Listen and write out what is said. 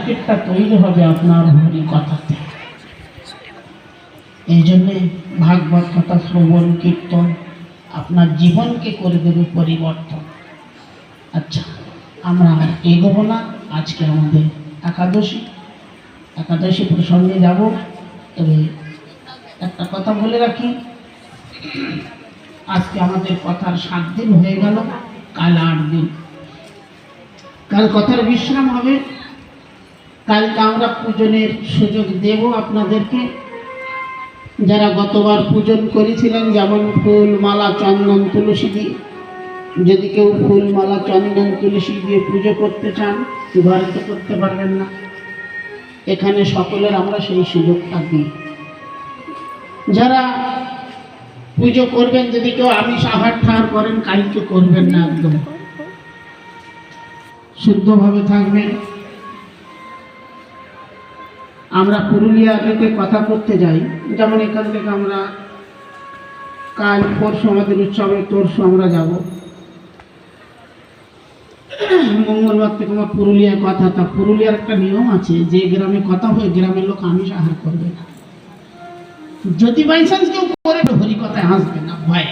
সার্কিটটা তৈরি হবে আপনার হরি কথাতে। এই জন্যে ভাগবত কথা শ্রবণ কীর্তন আপনার জীবনকে করে দেবে পরিবর্তন। আচ্ছা, আমরা এগোবো না, আজকে আমাদের একাদশী প্রসঙ্গে যাব। তবে একটা কথা বলে রাখি, আজকে আমাদের কথার 7 দিন হয়ে গেল, কাল 8 দিন। কাল কথার বিশ্রাম হবে। কালকে আমরা পূজনের সুযোগ দেব আপনাদেরকে। যারা গতবার পূজন করেছিলেন, যেমন ফুল মালা চন্দন তুলসী দিয়ে, যদি কেউ ফুল মালা চন্দন তুলসী দিয়ে পুজো করতে চান, ঘরে তো করতে পারবেন না, এখানে সকলের আমরা সেই সুযোগটা দিই। যারা পুজো করবেন, যদি কেউ আমিষ আহার ঠাহার করেন, কালকে করবেন না, একদম শুদ্ধভাবে থাকবেন। আমরা পুরুলিয়া থেকে কথা করতে যাই, যেমন এখান থেকে আমরা কাল পরশু আমাদের উৎসবে তরশু আমরা যাব। মঙ্গলবার থেকে আমার পুরুলিয়ার কথা। তা পুরুলিয়ার একটা নিয়ম আছে, যে গ্রামে কথা হয় গ্রামের লোক আমিষ আহার করবে না। যদি বাই চান্স কেউ করে, হরি কথায় হাসবে না, ভয়ে।